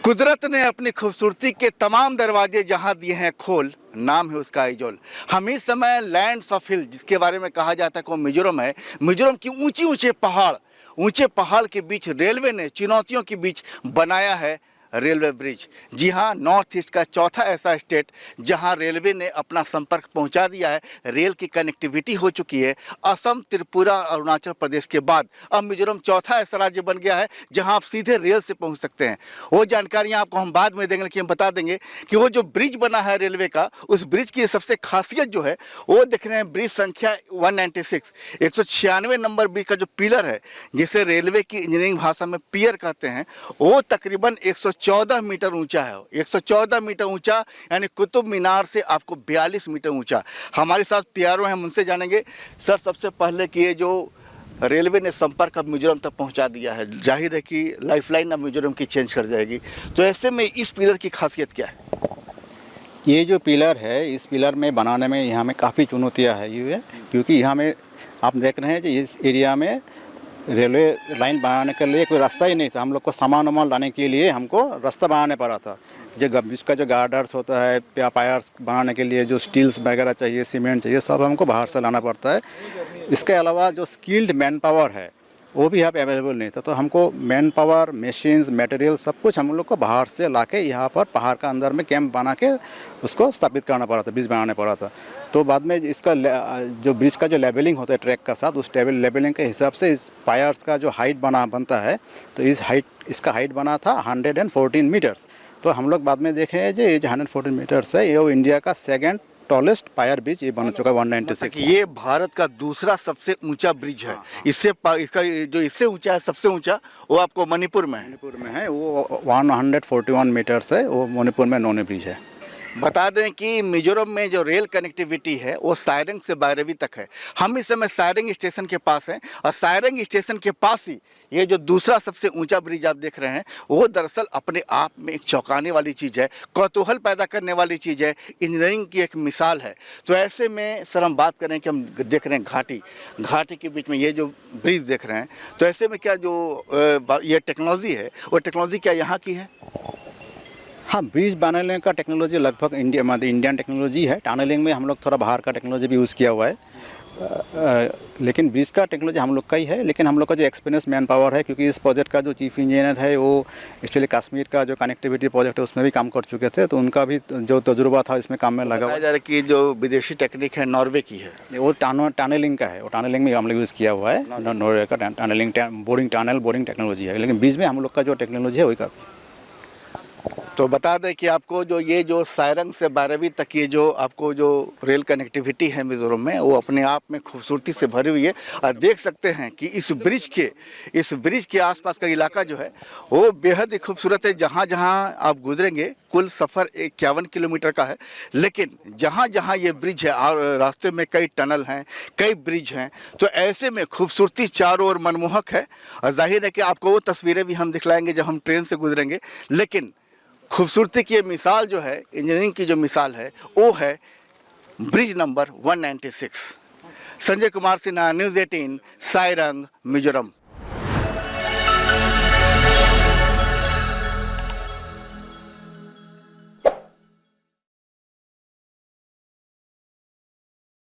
कुदरत ने अपनी खूबसूरती के तमाम दरवाजे जहां दिए हैं खोल, नाम है उसका आइजोल। हम इस समय लैंड्स ऑफ हिल जिसके बारे में कहा जाता है कि वो मिजोरम है। मिजोरम की ऊंचे पहाड़ के बीच रेलवे ने चुनौतियों के बीच बनाया है रेलवे ब्रिज। जी हाँ, नॉर्थ ईस्ट का चौथा ऐसा स्टेट जहां रेलवे ने अपना संपर्क पहुंचा दिया है। रेल की कनेक्टिविटी हो चुकी है। असम, त्रिपुरा, अरुणाचल प्रदेश के बाद अब मिजोरम चौथा ऐसा राज्य बन गया है जहां आप सीधे रेल से पहुंच सकते हैं। वो जानकारियां आपको हम बाद में देंगे, लेकिन बता देंगे कि वो जो ब्रिज बना है रेलवे का, उस ब्रिज की सबसे खासियत जो है वो देख रहे हैं। ब्रिज संख्या 196, 196 नंबर ब्रिज का जो पिलर है, जिसे रेलवे की इंजीनियरिंग भाषा में पियर कहते हैं, वो तकरीबन 114 मीटर ऊंचा है। 114 मीटर ऊंचा, यानी कुतुब मीनार से आपको 42 मीटर ऊंचा। हमारे साथ पीआरओ हैं, हम उनसे जानेंगे। सर, सबसे पहले कि ये जो रेलवे ने संपर्क अब मिजोरम तक पहुंचा दिया है, जाहिर है कि लाइफलाइन अब मिजोरम की चेंज कर जाएगी, तो ऐसे में इस पिलर की खासियत क्या है? ये जो पिलर है, इस पिलर में बनाने में यहाँ में काफ़ी चुनौतियाँ है ये, क्योंकि यहाँ में आप देख रहे हैं कि इस एरिया में रेलवे लाइन बनाने के लिए कोई रास्ता ही नहीं था। हम लोग को सामान वामान लाने के लिए हमको रास्ता बनाने पड़ा था। इसका जो गार्डर्स होता है, पायर्स बनाने के लिए जो स्टील्स वगैरह चाहिए, सीमेंट चाहिए, सब हमको बाहर से लाना पड़ता है। इसके अलावा जो स्किल्ड मैन पावर है वो भी यहाँ पे अवेलेबल नहीं था, तो हमको मैन पावर, मशीन्स, मटेरियल सब कुछ हम लोग को बाहर से लाके यहाँ पर पहाड़ का अंदर में कैंप बना के उसको स्थापित करना पड़ा था, ब्रिज बनाना पड़ा था। तो बाद में इसका जो ब्रिज का जो लेवलिंग होता है ट्रैक का साथ, उस लेवलिंग के हिसाब से इस पायर्स का जो हाइट बनता है, तो इसका हाइट बना था 114 मीटर्स। तो हम लोग बाद में देखे हैं ये जो 114 मीटर्स है, ये इंडिया का सेकेंड टॉलेस्ट पायर ब्रिज ये बन चुका है। 196 ये भारत का दूसरा सबसे ऊंचा ब्रिज है। इसका जो इससे ऊंचा है, सबसे ऊंचा, वो आपको मणिपुर में है। वो 141 मीटर्स है, वो मणिपुर में नोने ब्रिज है। बता दें कि मिजोरम में जो रेल कनेक्टिविटी है वो सायरंग से बारेवी तक है। हम इस समय सायरंग स्टेशन के पास हैं, और सायरंग स्टेशन के पास ही ये जो दूसरा सबसे ऊंचा ब्रिज आप देख रहे हैं, वो दरअसल अपने आप में एक चौंकाने वाली चीज़ है, कौतूहल पैदा करने वाली चीज़ है, इंजीनियरिंग की एक मिसाल है। तो ऐसे में सर, हम बात करें कि हम देख रहे हैं घाटी के बीच में ये जो ब्रिज देख रहे हैं, तो ऐसे में क्या जो ये टेक्नोलॉजी है, वो टेक्नोलॉजी क्या यहाँ की है? हाँ, ब्रिज बनाने का टेक्नोलॉजी लगभग इंडियन टेक्नोलॉजी है। टनलिंग में हम लोग थोड़ा बाहर का टेक्नोलॉजी भी यूज़ किया हुआ है, लेकिन ब्रिज का टेक्नोलॉजी हम लोग का ही है। लेकिन हम लोग का जो एक्सपीरियंस मैन पावर है, क्योंकि इस प्रोजेक्ट का जो चीफ इंजीनियर है वो एक्चुअली कश्मीर का जो कनेक्टिविटी प्रोजेक्ट है उसमें भी काम कर चुके थे, तो उनका भी जो तजुर्बा था इसमें काम में लगा हुआ। जा रहा है कि जो विदेशी टेक्निक है नॉर्वे की है, वो टनलिंग का है। वो टनलिंग में हम लोग यूज़ किया हुआ है, नॉर्वे का टनलिंग, बोरिंग टेक्नोलॉजी है। लेकिन ब्रिज में हम लोग का जो टेक्नोलॉजी है वही का। तो बता दें कि आपको जो सायरंग से बारेवी तक ये जो आपको जो रेल कनेक्टिविटी है मिजोरम में, वो अपने आप में खूबसूरती से भरी हुई है। और देख सकते हैं कि इस ब्रिज के आसपास का इलाका जो है वो बेहद ही खूबसूरत है। जहाँ जहाँ आप गुजरेंगे, कुल सफ़र 51 किलोमीटर का है, लेकिन जहाँ जहाँ ये ब्रिज है और रास्ते में कई टनल हैं, कई ब्रिज हैं, तो ऐसे में खूबसूरती चारों ओर मनमोहक है। और जाहिर है कि आपको वो तस्वीरें भी हम दिखलाएंगे जब हम ट्रेन से गुजरेंगे। लेकिन खूबसूरती की मिसाल जो है, इंजीनियरिंग की जो मिसाल है, वो है bridge number 196। Sanjay Kumar Sinha, news 18, Sairang, Mizoram.